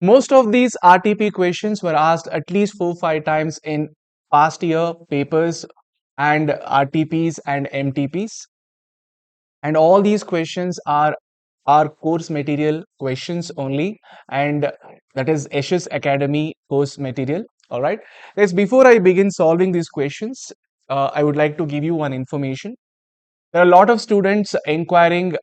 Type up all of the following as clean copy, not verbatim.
Most of these RTP questions were asked at least 4-5 times in past year papers and RTPs and MTPs. And all these questions are course material questions only, and that is Yash's Academy course material. All right. Yes, before I begin solving these questions, I would like to give you one information. There are a lot of students inquiring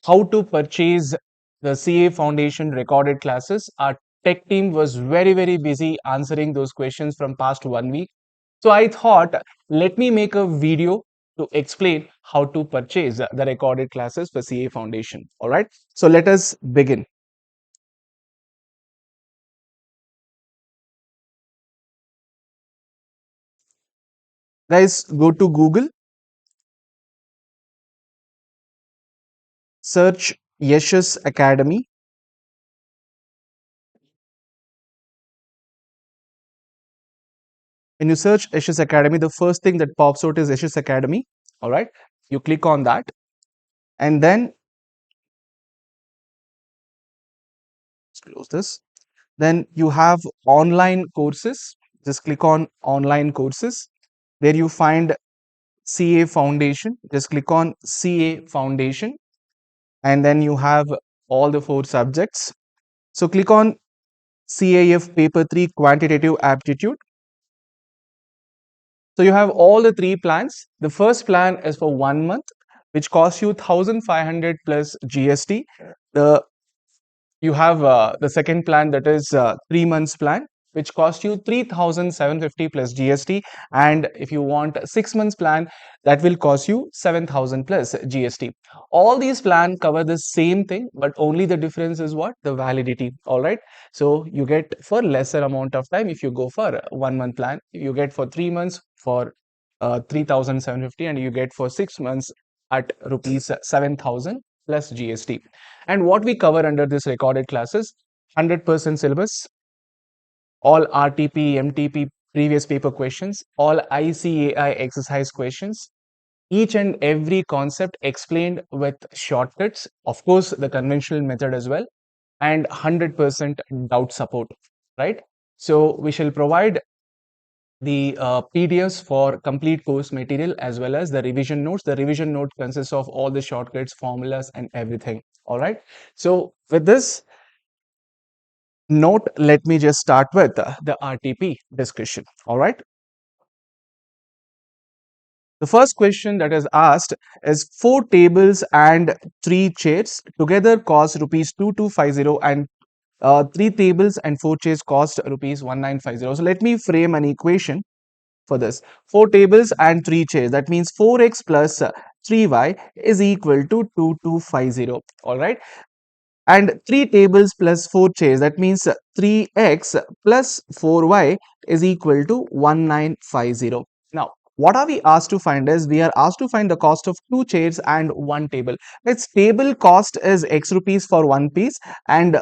how to purchase the CA Foundation recorded classes. Our tech team was very busy answering those questions from past 1 week. So I thought, let me make a video to explain how to purchase the recorded classes for CA Foundation. All right. So let us begin. Guys, go to Google, search Yash's Academy. When you search Yash's Academy, the first thing that pops out is Yash's Academy. All right. You click on that, and then let's close this. Then you have online courses. Just click on online courses. There you find CA Foundation. Just click on CA Foundation, and then you have all the 4 subjects. So click on CAF Paper 3 Quantitative Aptitude. So you have all the 3 plans. The first plan is for 1 month, which costs you 1,500 plus GST. The You have the second plan, that is 3 months plan, which costs you 3,750 plus GST. And if you want 6 months plan, that will cost you 7,000 plus GST. All these plans cover the same thing, but only the difference is what? The validity. All right. So you get for lesser amount of time if you go for 1 month plan. You get for 3 months for 3,750, and you get for 6 months at rupees 7,000 plus GST. And what we cover under this recorded classes: 100% syllabus, all RTP, MTP previous paper questions, all ICAI exercise questions, each and every concept explained with shortcuts, of course, the conventional method as well, and 100% doubt support, right? So we shall provide the PDFs for complete course material as well as the revision notes. The revision note consists of all the shortcuts, formulas, and everything. All right. So with this note, let me just start with the RTP discussion. All right. The first question that is asked is 4 tables and 3 chairs together cost rupees 2250, and 3 tables and 4 chairs cost rupees 1950. So let me frame an equation for this. 4 tables and 3 chairs, that means 4x plus 3y is equal to 2250. All right. And 3 tables plus 4 chairs, that means 3x plus 4y is equal to 1950. Now what are we asked to find is, we are asked to find the cost of 2 chairs and 1 table. Its table cost is x rupees for 1 piece, and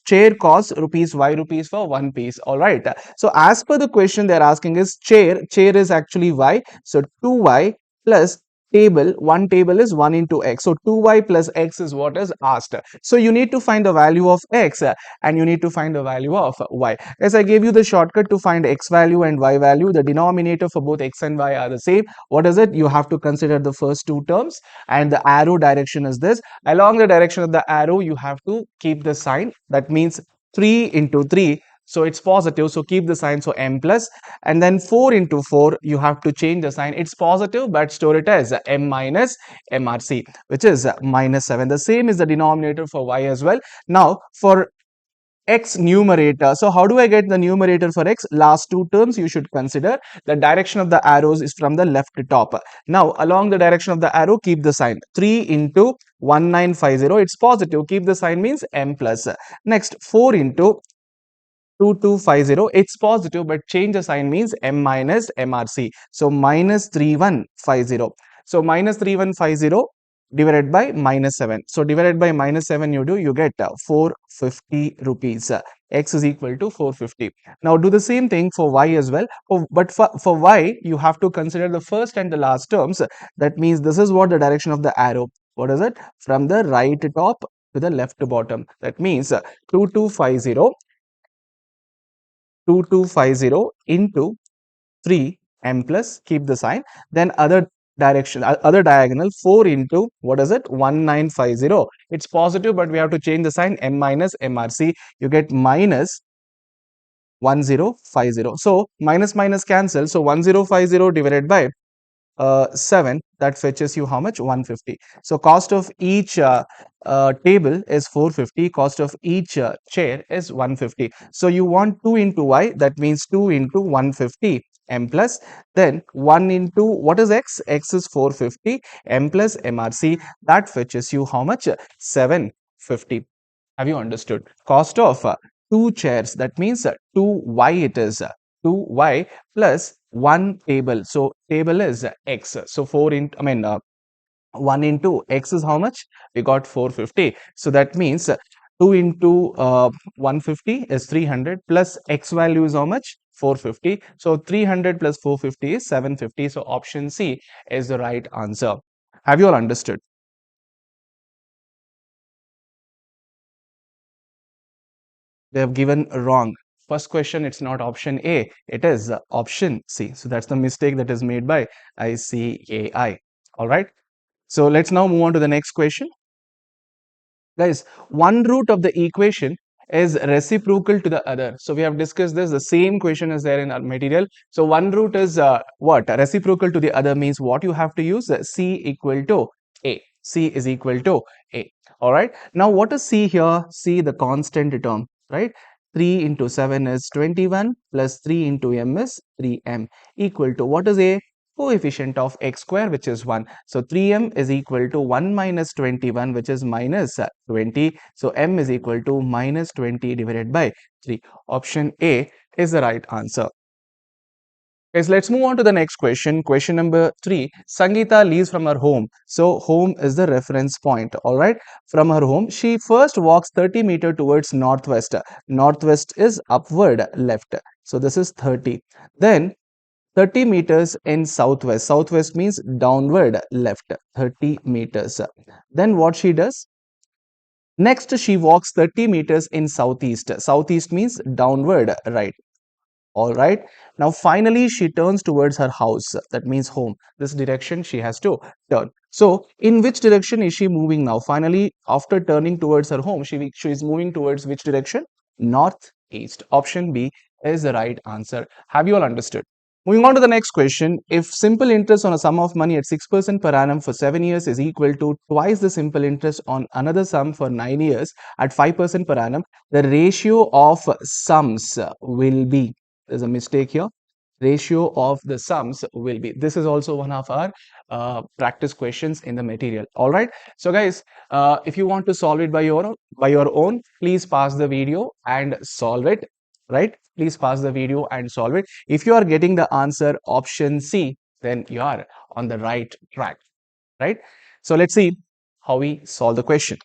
chair cost rupees y rupees for 1 piece. All right. So as per the question, they're asking is chair is actually y, so 2y plus table, 1 table is 1 into x, so 2y plus x is what is asked. So you need to find the value of x and you need to find the value of y. As I gave you the shortcut to find x value and y value, the denominator for both x and y are the same. What is it? You have to consider the first 2 terms, and the arrow direction is this. Along the direction of the arrow, you have to keep the sign. That means 3 into 3, so it's positive, so keep the sign, so m plus. And then 4 into 4, you have to change the sign. It's positive, but store it as m minus mrc, which is -7. The same is the denominator for y as well. Now for x numerator, so how do I get the numerator for x? Last 2 terms you should consider. The direction of the arrows is from the left to top. Now along the direction of the arrow, keep the sign. 3 into 1950, it's positive, keep the sign, means m plus. Next 4 into 2250, it's positive, but change the sign, means m minus mrc, so minus 3150. So minus 3150 divided by -7, so divided by -7, you get 450 rupees. X is equal to 450. Now do the same thing for y as well. But for y, you have to consider the first and the last terms. That means this is what the direction of the arrow. What is it? From the right top to the left bottom. That means 2250 2250 into 3 m plus, keep the sign, then other direction, other diagonal, 4 into what is it, 1950. It's positive, but we have to change the sign, m minus mrc, you get minus 1050. So minus minus cancel, so 1050 divided by 7, that fetches you how much, 150. So cost of each table is 450, cost of each chair is 150. So you want 2 into y, that means 2 into 150 m plus, then 1 into what is x is 450 m plus mrc, that fetches you how much, 750. Have you understood? Cost of two chairs, that means 2y it is, 2y plus one table. So table is x. So 4 into, 1 into x is how much? We got 450. So that means 2 into 150 is 300 plus x value is how much? 450. So 300 plus 450 is 750. So option C is the right answer. Have you all understood? They have given wrong. First question, it's not option A, it is option C. So that's the mistake that is made by ICAI. All right. So let's now move on to the next question. Guys, one root of the equation is reciprocal to the other. So we have discussed this. The same question is there in our material. So one root is what? Reciprocal to the other means what you have to use? C equal to A. C is equal to A. All right. Now what is C here? C, the constant term, right? 3 into 7 is 21 plus 3 into m is 3m equal to what is A? Coefficient of x square, which is 1. So 3m is equal to 1 minus 21, which is minus 20. So m is equal to minus 20 divided by 3. Option A is the right answer. Guys, let's move on to the next question. Question number 3. Sangeeta leaves from her home. So home is the reference point. All right. From her home, she first walks 30 meter towards northwest. Northwest is upward left. So this is 30. Then 30 meters in southwest. Southwest means downward left, 30 meters. Then what she does? Next, she walks 30 meters in southeast. Southeast means downward right. All right. Now, finally, she turns towards her house. That means home. This direction she has to turn. So, in which direction is she moving now? Finally, after turning towards her home, she is moving towards which direction? Northeast. Option B is the right answer. Have you all understood? Moving on to the next question. If simple interest on a sum of money at 6% per annum for 7 years is equal to twice the simple interest on another sum for 9 years at 5% per annum, the ratio of sums will be, there's a mistake here, ratio of the sums will be, this is also one of our practice questions in the material. All right. So guys, if you want to solve it by your own, please pause the video and solve it. Right, please pause the video and solve it. If you are getting the answer option C, then you are on the right track. Right. So let's see how we solve the question.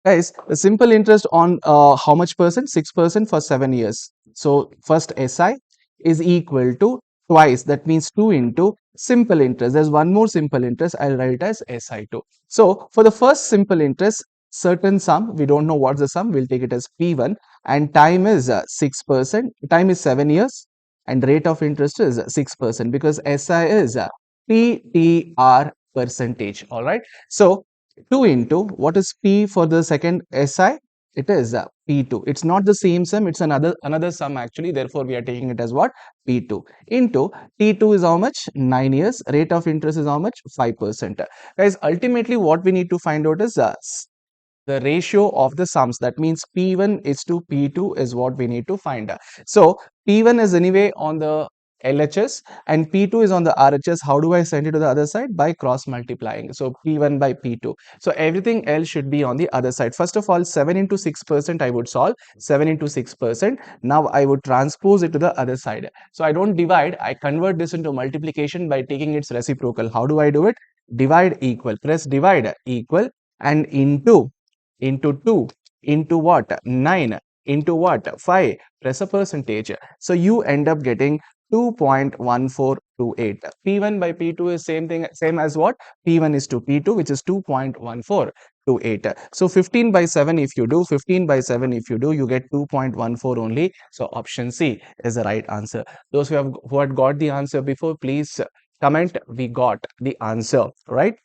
Guys, the simple interest on how much percent? 6% for 7 years. So first SI is equal to twice. That means 2 into simple interest. There's one more simple interest. I'll write it as SI2. So for the first simple interest, certain sum, we don't know what's the sum. We'll take it as P1 and time is 6%. Time is 7 years and rate of interest is 6% because SI is PTR percentage. All right. So 2 into what is P for the second SI? It is P2. It's not the same sum, it's another sum actually. Therefore, we are taking it as what? P2 into T2 is how much? 9 years. Rate of interest is how much? 5%. Guys, ultimately what we need to find out is the ratio of the sums. That means P1 is to P2 is what we need to find. So P1 is anyway on the LHS and P2 is on the RHS. How do I send it to the other side? By cross multiplying. So P1 by P2. So everything else should be on the other side. First of all, 7 into 6% I would solve. 7 into 6%. Now I would transpose it to the other side. So I don't divide. I convert this into multiplication by taking its reciprocal. How do I do it? Divide equal. Press divide equal and into 2 into what? 9 into what? 5. Press a percentage. So you end up getting 2.1428. P1 by P2 is same thing, same as what? P1 is to P2, which is 2.14. 28. So 15 by 7 if you do, 15 by 7 if you do, you get 2.14 only. So option C is the right answer. Those who had got the answer before, please comment we got the answer, right?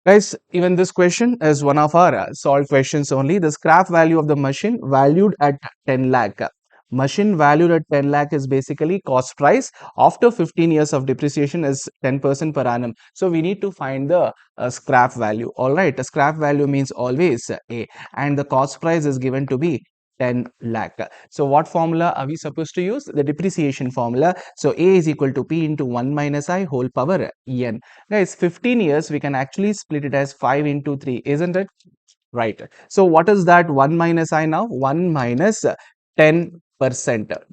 Guys, even this question is one of our solved questions only. The scrap value of the machine valued at 10 lakh. Machine valued at 10 lakh is basically cost price. After 15 years of depreciation is 10% per annum. So we need to find the scrap value. All right, a scrap value means always A, and the cost price is given to be 10 lakh. So what formula are we supposed to use? The depreciation formula. So A is equal to P into 1 minus I whole power N. Guys, 15 years, we can actually split it as 5 into 3, isn't it? Right. So what is that 1 minus I now? 1 minus 10%.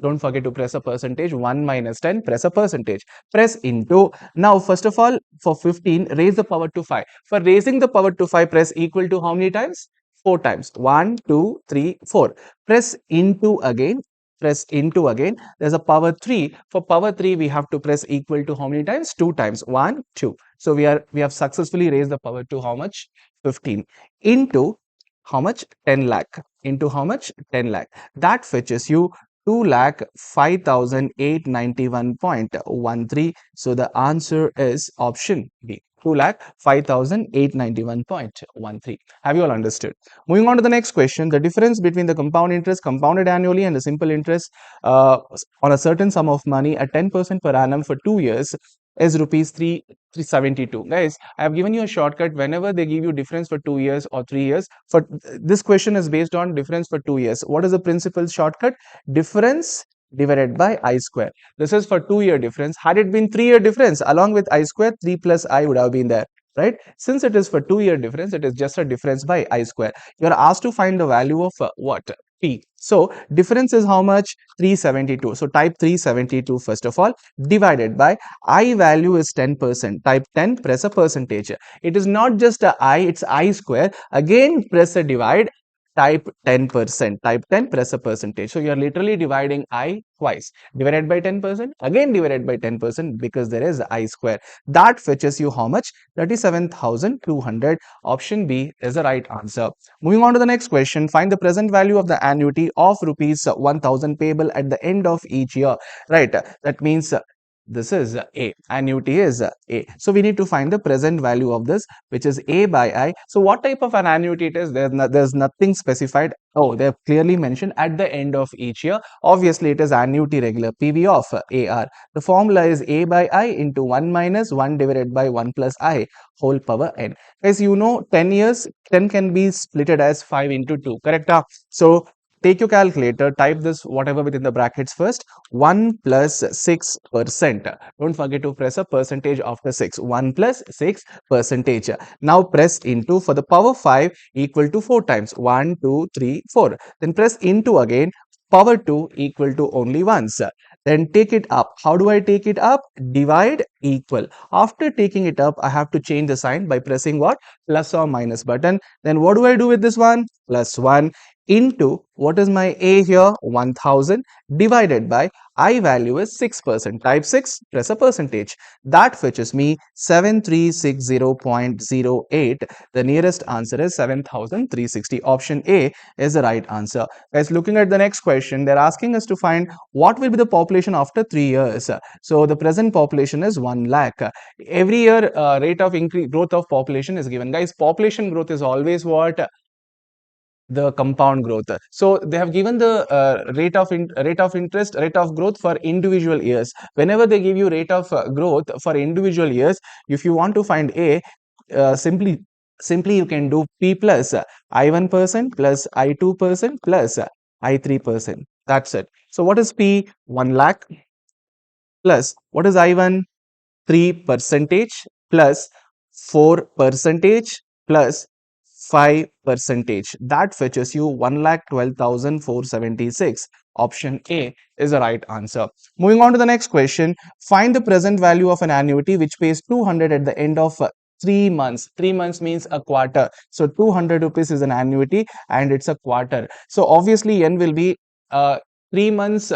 Don't forget to press a percentage. 1 minus 10, press a percentage. Press into. Now, first of all, for 15, raise the power to 5. For raising the power to 5, press equal to how many times? 4 times. 1, 2, 3, 4. Press into again. Press into again. There's a power 3. For power 3, we have to press equal to how many times? 2 times. 1, 2. So we have successfully raised the power to how much? 15 into how much? 10 lakh. Into how much? 10 lakh. That fetches you 2 lakh 5,891.13. So the answer is option B. 2 lakh 5,891.13. Have you all understood? Moving on to the next question. The difference between the compound interest compounded annually and the simple interest on a certain sum of money at 10% per annum for 2 years is rupees 372. Guys, I have given you a shortcut. Whenever they give you difference for 2 years or 3 years, for this question is based on difference for 2 years. What is the principal shortcut? Difference divided by I square. This is for 2 year difference. Had it been 3 year difference, along with I square, 3 plus I would have been there, right? Since it is for 2 year difference, it is just a difference by I square. You are asked to find the value of what? P. So difference is how much? 372. So type 372 first of all, divided by I value is 10%. Type 10, press a percentage. It is not just a I, it's I square. Again, press a divide. Type 10%. Type 10, press a percentage. So you are literally dividing I twice. Divided by 10%, again divided by 10% because there is I square. That fetches you how much? 37,200. Option B is the right answer. Moving on to the next question. Find the present value of the annuity of rupees 1,000 payable at the end of each year. Right. That means this is A. Annuity is A. So we need to find the present value of this, which is A by I. So what type of an annuity it is? There's nothing specified. Oh, they have clearly mentioned at the end of each year. Obviously, it is annuity regular PV of AR. The formula is A by I into 1 minus 1 divided by 1 plus I whole power n. As you know, 10 years, 10 can be splitted as 5 into 2. Correct? So take your calculator, type this whatever within the brackets first. 1 plus 6%. Don't forget to press a percentage after 6. 1 plus 6 percentage. Now press into for the power 5 equal to 4 times. 1, 2, 3, 4. Then press into again. Power 2 equal to only once. Then take it up. How do I take it up? Divide equal. After taking it up, I have to change the sign by pressing what? Plus or minus button. Then what do I do with this one? Plus 1 into, what is my A here? 1000 divided by I value is 6%. Type 6, press a percentage. That fetches me 7360.08. The nearest answer is 7360. Option A is the right answer. Guys, looking at the next question, they're asking us to find what will be the population after 3 years. So the present population is 1 lakh. Every year rate of increase growth of population is given. Guys, population growth is always what? The compound growth. So they have given the rate of interest, rate of growth for individual years. Whenever they give you rate of growth for individual years, if you want to find A, simply you can do P plus I1% plus I2% plus I3%. That's it. So what is P? 1 lakh plus what is I1? 3 percentage plus 4 percentage plus 5 percentage. That fetches you 1,12,476. Option A is the right answer. Moving on to the next question. Find the present value of an annuity which pays 200 at the end of 3 months. 3 months means a quarter. So 200 rupees is an annuity and it's a quarter. So obviously N will be 3 months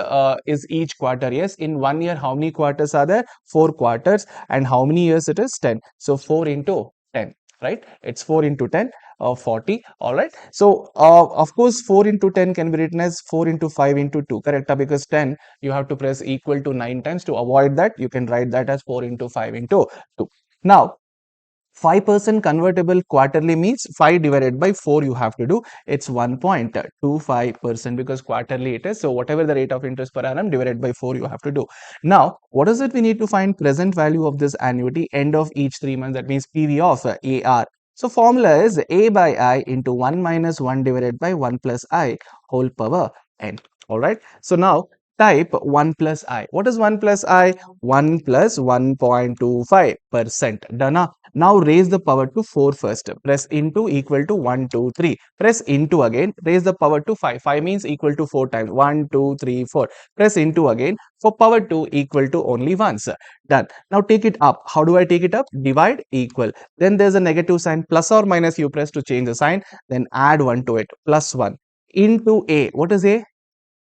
is each quarter. Yes, in 1 year, how many quarters are there? 4 quarters. And how many years it is? 10. So 4 into 10. right? It's 4 into 10, 40. All right. So, of course, 4 into 10 can be written as 4 into 5 into 2, correct? Because 10, you have to press equal to 9 times. To avoid that, you can write that as 4 into 5 into 2. Now, 5% convertible quarterly means 5 divided by 4 you have to do. It's 1.25% because quarterly it is. So whatever the rate of interest per annum divided by 4 you have to do. Now, what is it we need to find present value of this annuity end of each 3 months? That means PV of AR. So formula is A by I into 1 minus 1 divided by 1 plus I whole power n. Alright. So now type 1 plus I. What is 1 plus I? 1 plus 1.25%. Done. Now raise the power to 4 first. Press into equal to 1, 2, 3. Press into again. Raise the power to 5. 5 means equal to 4 times. 1, 2, 3, 4. Press into again. For power 2 equal to only once. Done. Now take it up. How do I take it up? Divide equal. Then there's a negative sign. Plus or minus you press to change the sign. Then add 1 to it. Plus 1. Into A. What is A?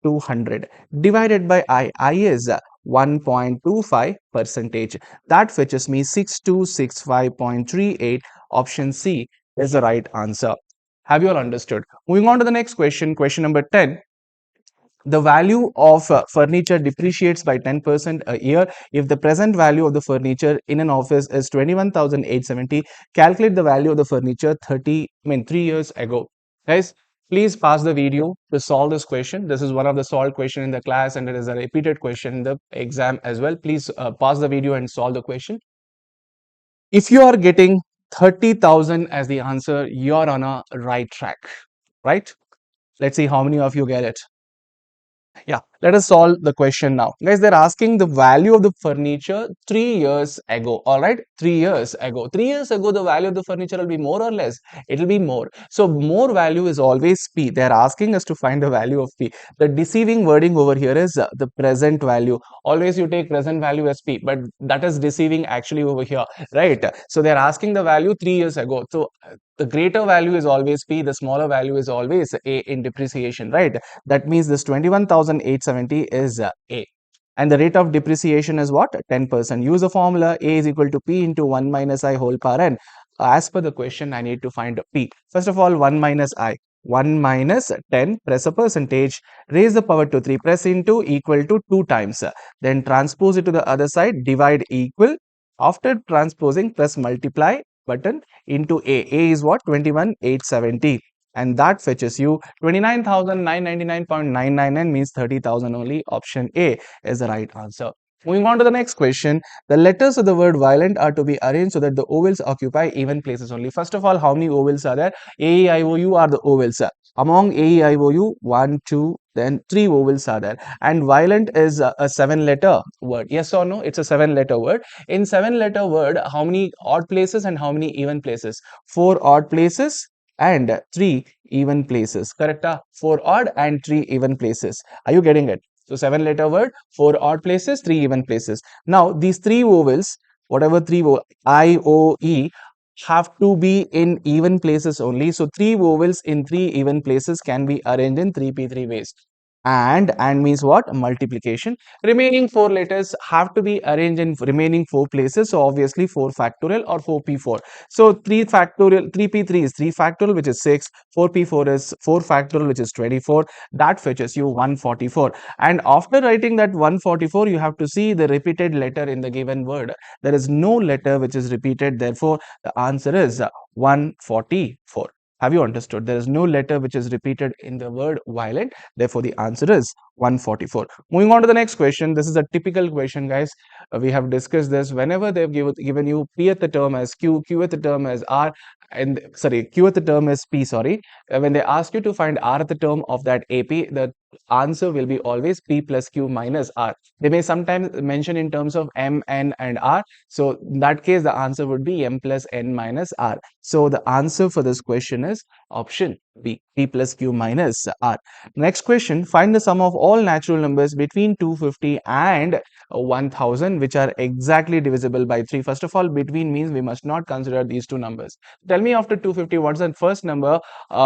200 divided by I is 1.25 percentage. That fetches me 6265.38. Option C is the right answer. Have you all understood? Moving on to the next question, question number 10. The value of furniture depreciates by 10% a year. If the present value of the furniture in an office is 21,870, calculate the value of the furniture 3 years ago. Guys, please pause the video to solve this question. This is one of the solved question in the class and it is a repeated question in the exam as well. Please pause the video and solve the question. If you are getting 30,000 as the answer, you're on a right track, right? Let's see how many of you get it. Yeah, let us solve the question now. Guys, they're asking the value of the furniture 3 years ago. All right, 3 years ago. 3 years ago, the value of the furniture will be more or less? It will be more. So, more value is always P. They're asking us to find the value of P. The deceiving wording over here is the present value. Always you take present value as P, but that is deceiving actually over here, right? So, they're asking the value 3 years ago. So, the greater value is always P, the smaller value is always A in depreciation, right? That means this 21,870 is A. And the rate of depreciation is what? 10%. Use the formula A is equal to P into 1 minus I whole power n. As per the question, I need to find P. First of all, 1 minus I. 1 minus 10, press a percentage, raise the power to 3, press into equal to 2 times. Then transpose it to the other side, divide equal. After transposing, press multiply button into A. A is what? 21,870. And that fetches you 29,999.999 means 30,000 only. Option A is the right answer. Moving on to the next question. The letters of the word violent are to be arranged so that the ovals occupy even places only. First of all, how many ovals are there? A, E, I, O, U are the ovals. Among A, E, I, O, U, 1, 2, then 3 vowels are there. And violent is a 7-letter word. Yes or no? It's a 7-letter word. In 7-letter word, how many odd places and how many even places? 4 odd places and 3 even places. Correct? 4 odd and 3 even places. Are you getting it? So 7-letter word, 4 odd places, 3 even places. Now these 3 vowels, whatever 3 vowels, I, O, E, have to be in even places only. So 3 vowels in 3 even places can be arranged in 3p3 ways. And means what? Multiplication. Remaining 4 letters have to be arranged in remaining 4 places. So obviously 4 factorial or 4p4. So 3 factorial, 3p3 is 3 factorial, which is 6. 4p4 is 4 factorial, which is 24. That fetches you 144. And after writing that 144, you have to see the repeated letter in the given word. There is no letter which is repeated. Therefore, the answer is 144. Have you understood? There is no letter which is repeated in the word violent. Therefore, the answer is 144. Moving on to the next question. This is a typical question, guys. We have discussed this. Whenever they've given you P at the term as Q, Q at the term as R, and sorry, Q at the term as P, sorry. When they ask you to find R at the term of that AP, the answer will be always P plus Q minus R. They may sometimes mention in terms of M, N, and R. So in that case, the answer would be M plus N minus R. So the answer for this question is option B, P plus Q minus R. Next question, find the sum of all natural numbers between 250 and 1000 which are exactly divisible by 3. First of all, between means we must not consider these two numbers. Tell me after 250, what's the first number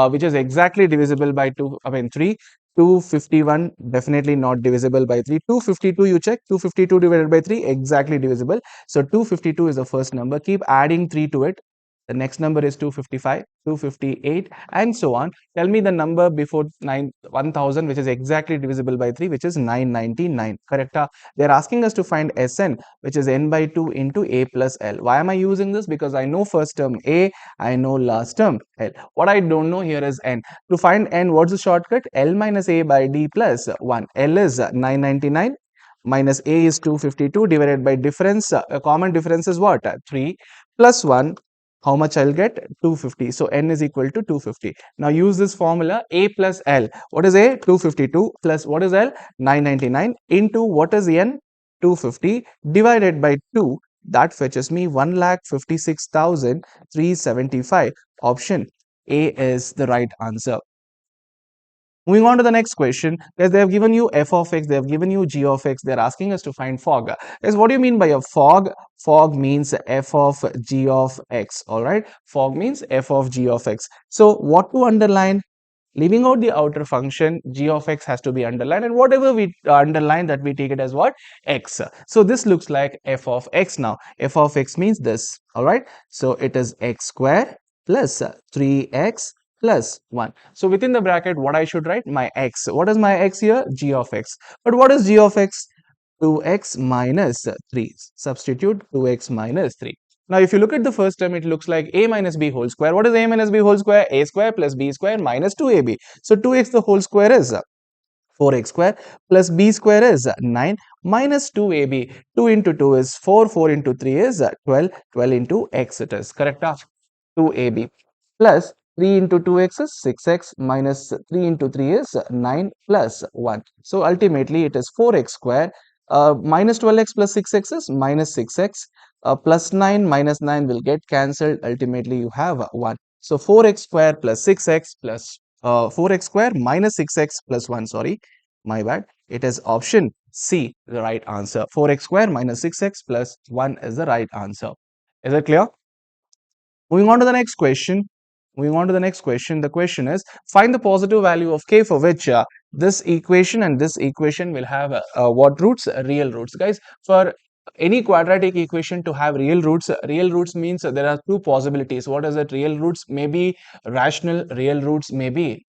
which is exactly divisible by 3? 251 definitely not divisible by 3. 252 you check. 252 divided by 3 exactly divisible. So 252 is the first number. Keep adding 3 to it. The next number is 255, 258, and so on. Tell me the number before 1000, which is exactly divisible by 3, which is 999. Correct? They're asking us to find Sn, which is n by 2 into a plus l. Why am I using this? Because I know first term a, I know last term l. What I don't know here is n. To find n, what's the shortcut? L minus a by d plus 1. L is 999 minus a is 252 divided by difference. Common difference is what? 3 plus 1. How much I'll get? 250. So n is equal to 250. Now use this formula, a plus l. What is a? 252 plus what is l? 999 into what is n? 250 divided by 2. That fetches me 1,56,375. Option A is the right answer. Moving on to the next question, guys, they have given you f of x, they have given you g of x, they're asking us to find fog. Guys, what do you mean by a fog? Fog means f of g of x, alright? Fog means f of g of x. So, what to underline? Leaving out the outer function, g of x has to be underlined, and whatever we underline, that we take it as what? X. So, this looks like f of x now. F of x means this, alright? So, it is x square plus 3x plus 1. So, within the bracket, what I should write? My x. What is my x here? G of x. But what is g of x? 2x minus 3. Substitute 2x minus 3. Now, if you look at the first term, it looks like a minus b whole square. What is a minus b whole square? A square plus b square minus 2ab. So, 2x the whole square is 4x square plus b square is 9 minus 2ab. 2 into 2 is 4. 4 into 3 is 12. 12 into x it is. Correct? 2ab plus 3 into 2x is 6x minus 3 into 3 is 9 plus 1. So, ultimately, it is 4x square. Minus 12x plus 6x is minus 6x. Plus 9 minus 9 will get cancelled. Ultimately, you have 1. So, 4x square plus 6x plus 4x square minus 6x plus 1. Sorry, my bad. It is option C, the right answer. 4x square minus 6x plus 1 is the right answer. Is it clear? Moving on to the next question. The question is, find the positive value of k for which this equation and this equation will have what roots? Real roots. Guys, for any quadratic equation to have real roots means there are two possibilities. What is it? Real roots may be rational, real roots may be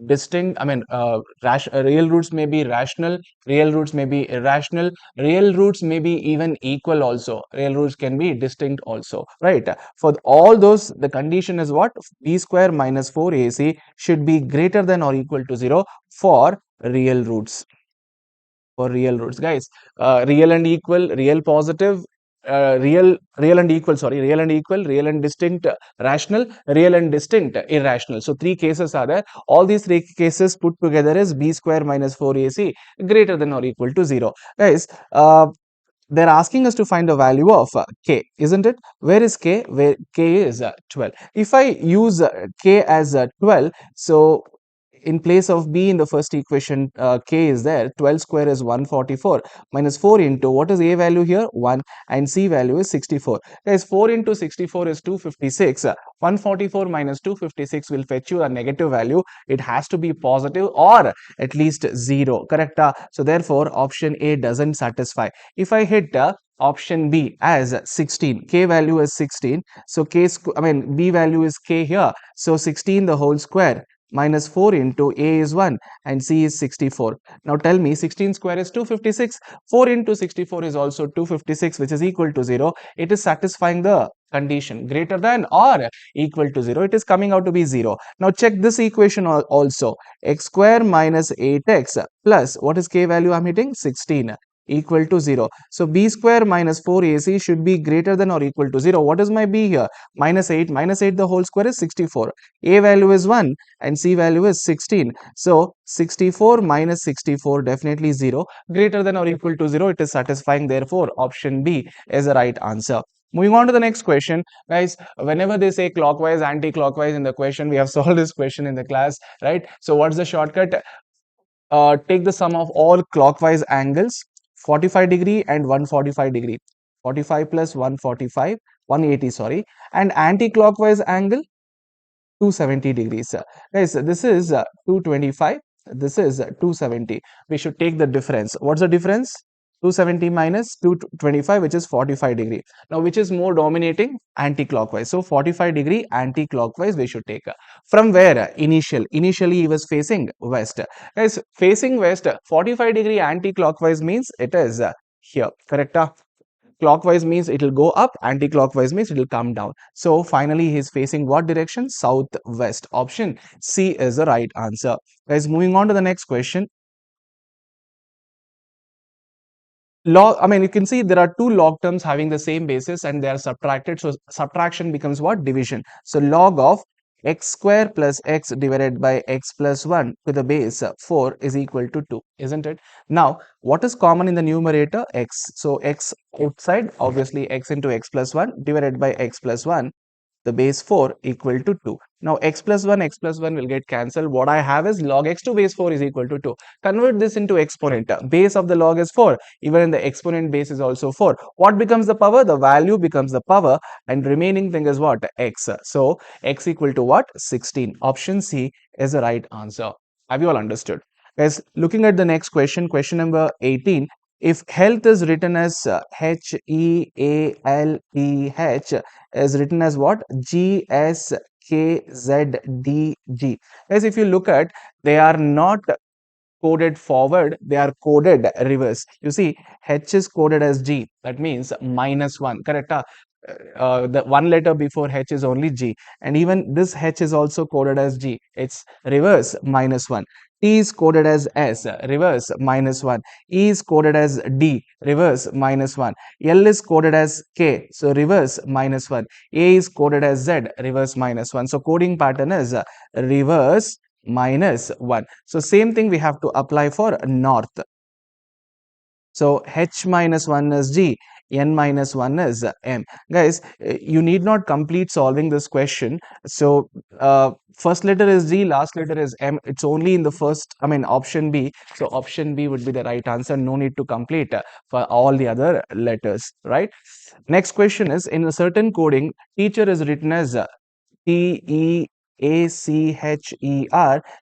distinct. I mean, real roots may be rational, real roots may be irrational, real roots may be even equal also. Real roots can be distinct also, right? For all those, the condition is what? B square minus 4ac should be greater than or equal to 0 for real roots. For real roots, guys. Real and equal, real positive, real and equal, sorry, real and equal, real and distinct, rational, real and distinct, irrational. So, three cases are there. All these three cases put together is b square minus 4ac greater than or equal to 0. Guys, they're asking us to find the value of k, isn't it? Where is k? Where k is 12. If I use k as 12, so in place of b in the first equation, k is there. 12 square is 144 minus 4 into what is a value here? 1, and c value is 64. Guys, 4 into 64 is 256. 144 minus 256 will fetch you a negative value. It has to be positive or at least 0. Correct? So therefore, option A doesn't satisfy. If I hit option B as 16, k value is 16. So b value is k here. So 16 the whole square minus 4 into a is 1 and c is 64. Now tell me, 16 square is 256. 4 into 64 is also 256, which is equal to 0. It is satisfying the condition greater than or equal to 0. It is coming out to be 0. Now check this equation also. X square minus 8x plus what is k value I'm hitting? 16 equal to 0. So b square minus 4ac should be greater than or equal to 0. What is my b here? Minus 8. Minus 8 the whole square is 64. A value is 1 and c value is 16. So 64 minus 64 definitely 0. Greater than or equal to 0. It is satisfying. Therefore, option B is the right answer. Moving on to the next question, guys, whenever they say clockwise, anti-clockwise in the question, we have solved this question in the class, right? So what's the shortcut? Take the sum of all clockwise angles, 45 degree and 145 degree. 45 plus 145, 180, sorry. And anti-clockwise angle, 270 degrees. Guys, this is 225. This is 270. We should take the difference. What's the difference? 270 minus 225, which is 45 degree. Now, which is more dominating? Anti-clockwise. So, 45 degree anti-clockwise we should take. From where? Initially, he was facing west. Guys, facing west, 45 degree anti-clockwise means it is here. Correct? Clockwise means it will go up, anti-clockwise means it will come down. So finally he is facing what direction? Southwest. Option C is the right answer. Guys, moving on to the next question. Log, I mean, you can see there are two log terms having the same basis and they are subtracted. So subtraction becomes what? Division. So log of x square plus x divided by x plus 1 to the base 4 is equal to 2, isn't it? Now, what is common in the numerator? X. So x outside, obviously x into x plus 1 divided by x plus 1, the base 4 equal to 2. Now x plus 1 will get cancelled. What I have is log x to base 4 is equal to 2. Convert this into exponent. Base of the log is 4. Even in the exponent base is also 4. What becomes the power? The value becomes the power and remaining thing is what? X. So x equal to what? 16. Option C is the right answer. Have you all understood? Guys, looking at the next question, question number 18. If health is written as HEALTH is written as what? GSKZDG. As if you look at, they are not coded forward, they are coded reverse. You see, H is coded as G, that means -1, correct? The one letter before H is only G, and even this H is also coded as G, it's reverse -1. T is coded as S, reverse -1. E is coded as D, reverse -1. L is coded as K, so reverse -1. A is coded as Z, reverse -1. So coding pattern is reverse -1. So same thing we have to apply for north. So H minus 1 is G, N minus 1 is M. Guys, you need not complete solving this question. So first letter is G, last letter is M. It's only in the first, I mean option B. So option B would be the right answer. No need to complete for all the other letters, right? Next question is, in a certain coding, teacher is written as TEACHER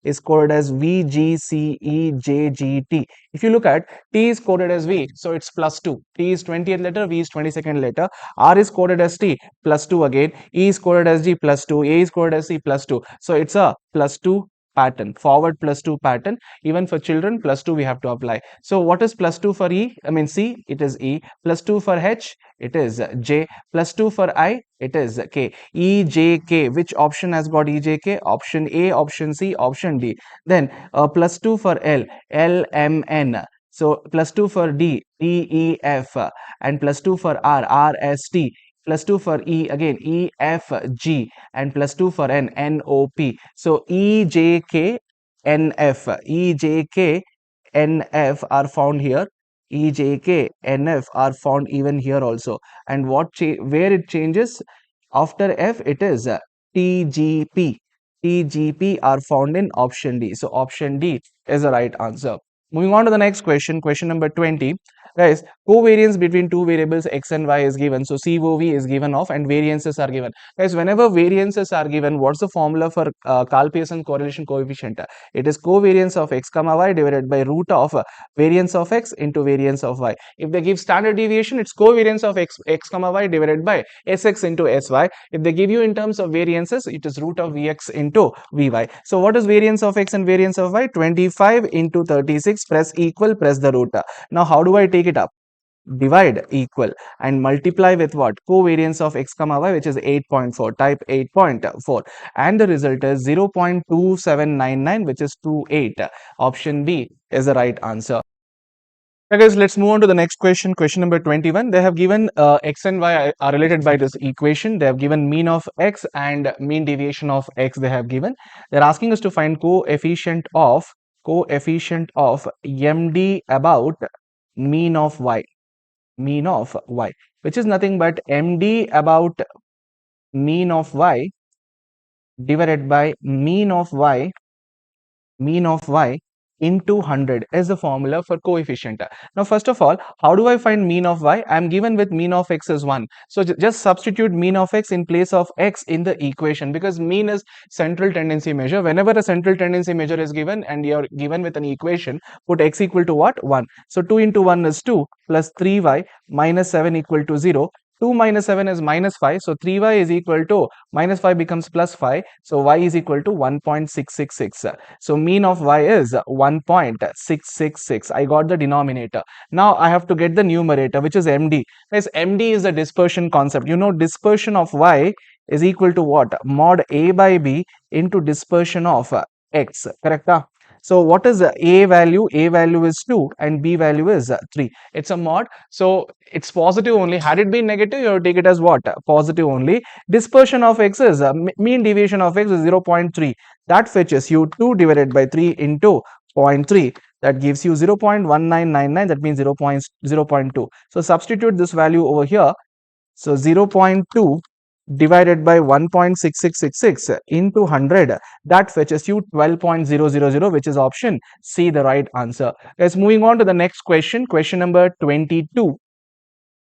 is coded as VGCEJGT. If you look at, T is coded as V, so it's +2. T is 20th letter, V is 22nd letter. R is coded as T, +2 again. E is coded as G, +2. A is coded as C, +2. So it's a +2 pattern, forward +2 pattern. Even for children, +2 we have to apply. So what is +2 for E? I mean C, it is E. +2 for H, it is J. +2 for I, it is K. EJK, which option has got EJK? Option A, option C, option D. Then +2 for L, LMN. So +2 for D, DEF, and +2 for R, RST. +2 for E, again EFG, and +2 for N, NOP. So EJK, NF, EJK, NF are found here. EJK, NF are found even here also. And where it changes? After F, it is TGP. TGP are found in option D. So option D is the right answer. Moving on to the next question, question number 20. Guys, covariance between two variables x and y is given. So COV is given off and variances are given. Guys, whenever variances are given, what's the formula for Karl-Pearson correlation coefficient? It is covariance of x comma y divided by root of variance of x into variance of y. If they give standard deviation, it's covariance of x comma y divided by sx into sy. If they give you in terms of variances, it is root of vx into vy. So what is variance of x and variance of y? 25 into 36, press equal, press the root. Now how do I take it up? Divide equal and multiply with what? Covariance of x comma y, which is 8.4. Type 8.4 and the result is 0.2799, which is 28. Option B is the right answer. Okay, guys, let's move on to the next question. Question number 21. They have given x and y are related by this equation. They have given mean of x and mean deviation of x. They have given. They're asking us to find coefficient of MD about mean of y. Mean of y, which is nothing but MD about mean of y divided by mean of y into 100 is the formula for coefficient. Now, first of all, how do I find mean of y? I am given with mean of x is 1. So, just substitute mean of x in place of x in the equation, because mean is central tendency measure. Whenever a central tendency measure is given and you are given with an equation, put x equal to what? 1. So, 2 into 1 is 2 plus 3y minus 7 equal to 0. 2 minus 7 is minus 5. So, 3y is equal to minus 5 becomes plus 5. So, y is equal to 1.666. So, mean of y is 1.666. I got the denominator. Now, I have to get the numerator, which is MD. Yes, MD is the dispersion concept. You know, dispersion of y is equal to what? Mod A by B into dispersion of x. Correct? So, what is A value? A value is 2 and B value is 3. It's a mod. So, it's positive only. Had it been negative, you take it as what? Positive only. Dispersion of x is mean deviation of x is 0.3. That fetches you 2 divided by 3 into 0.3. That gives you 0.1999. That means 0.2. So, substitute this value over here. So, 0.2 divided by 1.6666 into 100, that fetches you 12.000, which is option C, the right answer. Guys, moving on to the next question, question number 22.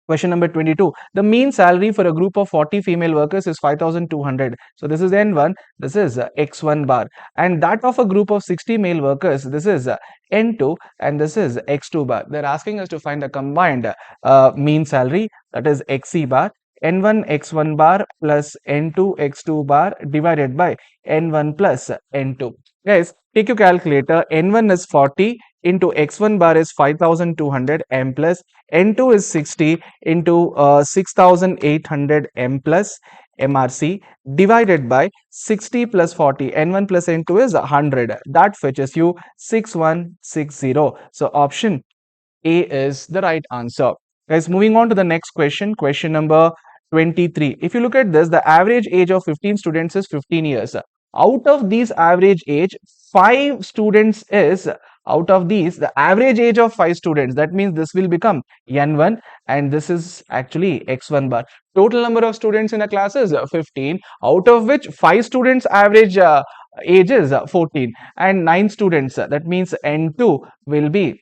Question number 22. The mean salary for a group of 40 female workers is 5,200. So this is N1, this is X1 bar. And that of a group of 60 male workers, this is N2 and this is X2 bar. They're asking us to find the combined mean salary, that is XC bar. N1 X1 bar plus N2 X2 bar divided by N1 plus N2. Guys, take your calculator. N1 is 40 into X1 bar is 5,200 M plus N2 is 60 into 6,800 M plus MRC divided by 60 plus 40. N1 plus N2 is 100. That fetches you 6160. So option A is the right answer. Guys, moving on to the next question, question number 23. If you look at this, the average age of 15 students is 15 years. Out of these average age, 5 students is, out of these, the average age of 5 students, that means this will become N1 and this is actually X1 bar. Total number of students in a class is 15, out of which 5 students average age is 14 and 9 students, that means N2 will be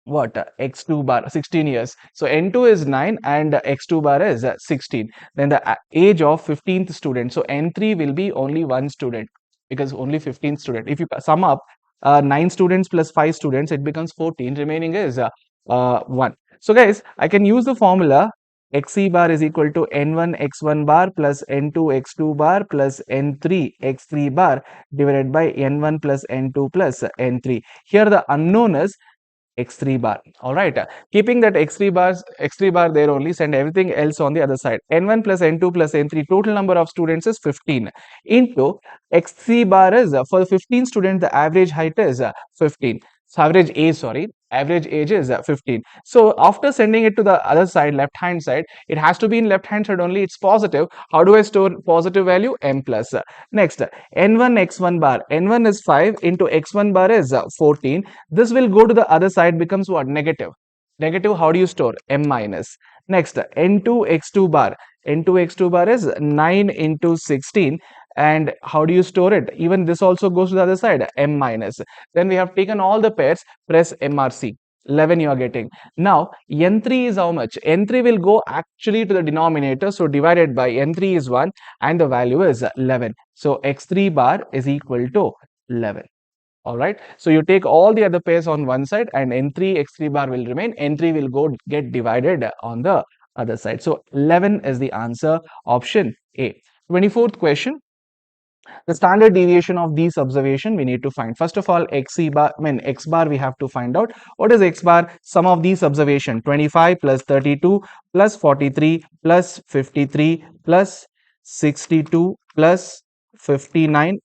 what? X2 bar 16 years. So N2 is 9 and X2 bar is 16. Then the age of 15th student. So N3 will be only 1 student because only 15th student. If you sum up 9 students plus 5 students, it becomes 14. Remaining is 1. So guys, I can use the formula XC bar is equal to N1 X1 bar plus N2 X2 bar plus N3 X3 bar divided by N1 plus N2 plus N3. Here the unknown is X3 bar. All right, keeping that X3 bar there only, send everything else on the other side. N1 plus N2 plus N3, total number of students is 15 into X3 bar is for 15 students the average height is 15. So average age is 15. So after sending it to the other side, left hand side, it has to be in left hand side only. It's positive. How do I store positive value? M plus. Next, N1 X1 bar. N1 is 5 into X1 bar is 14. This will go to the other side, becomes what? Negative. Negative, how do you store? M minus. Next, N2 X2 bar. N2 X2 bar is 9 into 16. And how do you store it? Even this also goes to the other side, M minus. Then we have taken all the pairs, press MRC. 11 you are getting. Now, N3 is how much? N3 will go actually to the denominator. So, divided by N3 is 1 and the value is 11. So, X3 bar is equal to 11. Alright. So, you take all the other pairs on one side and N3, X3 bar will remain. N3 will go get divided on the other side. So, 11 is the answer, option A. 24th question. The standard deviation of these observation we need to find. First of all, x bar we have to find out. What is x bar? Sum of these observation, 25 plus 32 plus 43 plus 53 plus 62 plus 59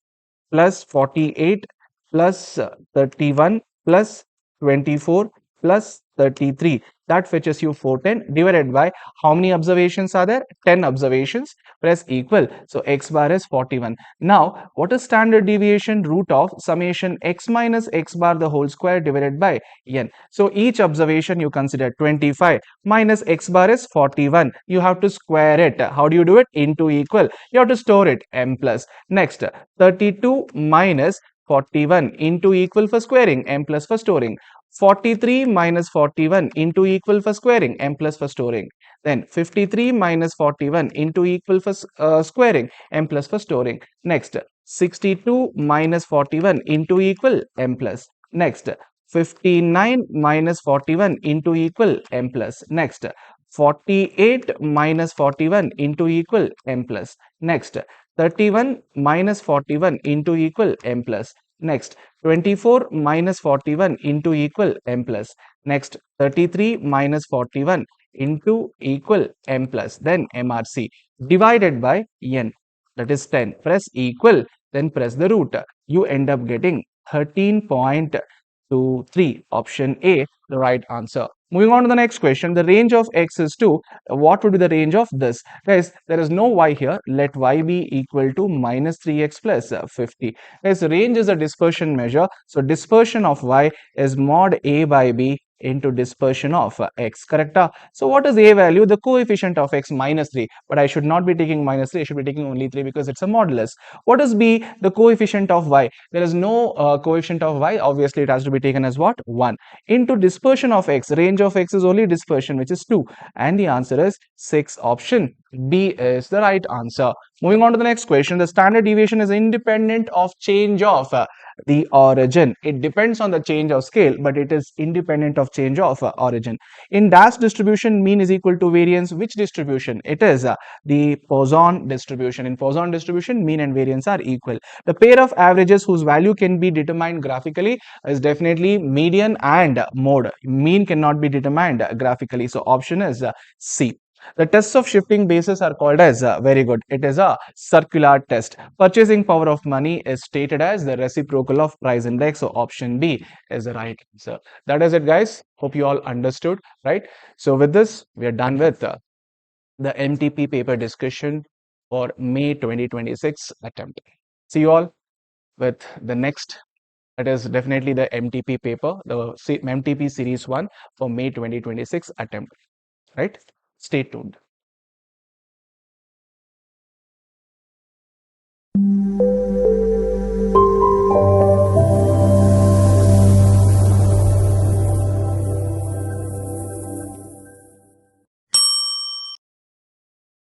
plus 48 plus 31 plus 24 plus 33. That fetches you 410 divided by how many observations are there? 10 observations. Press equal. So x bar is 41. Now, what is standard deviation? Root of summation x minus x bar the whole square divided by n. So each observation you consider 25 minus x bar is 41. You have to square it. How do you do it? Into equal. You have to store it m plus. Next, 32 minus 41 into equal for squaring, m plus for storing. 43 minus 41 into equal for squaring, m plus for storing. Then 53 minus 41 into equal for squaring, m plus for storing. Next, 62 minus 41 into equal, m plus. Next, 59 minus 41 into equal, m plus. Next, 48 minus 41 into equal, m plus. Next, 31 minus 41 into equal, m plus. Next, 24 minus 41 into equal, m plus. Next, 33 minus 41 into equal, m plus. Then MRC divided by n, that is 10. Press equal, then press the root. You end up getting 13.23. Option A, the right answer. Moving on to the next question, the range of x is 2. What would be the range of this? Guys, there is no y here. Let y be equal to minus 3x plus 50. Guys, range is a dispersion measure. So, dispersion of y is mod a by b into dispersion of x, correct? So, what is a value? The coefficient of x, minus 3. But I should not be taking minus 3. I should be taking only 3 because it's a modulus. What is b? The coefficient of y. There is no coefficient of y. Obviously, it has to be taken as what? 1. Into dispersion of x. Range of x is only dispersion, which is 2. And the answer is 6. Option B is the right answer. Moving on to the next question. The standard deviation is independent of change of the origin. It depends on the change of scale, but it is independent of change of origin. In Dash distribution, mean is equal to variance. Which distribution? It is the Poisson distribution. In Poisson distribution, mean and variance are equal. The pair of averages whose value can be determined graphically is definitely median and mode. Mean cannot be determined graphically. So option is C. The tests of shifting basis are called as very good. It is a circular test. Purchasing power of money is stated as the reciprocal of price index. So option B is the right answer. That is it, guys. Hope you all understood, right? So with this, we are done with the MTP paper discussion for May 2026 attempt. See you all with the next. That is definitely the MTP paper, the MTP series 1 for May 2026 attempt, right? Stay tuned.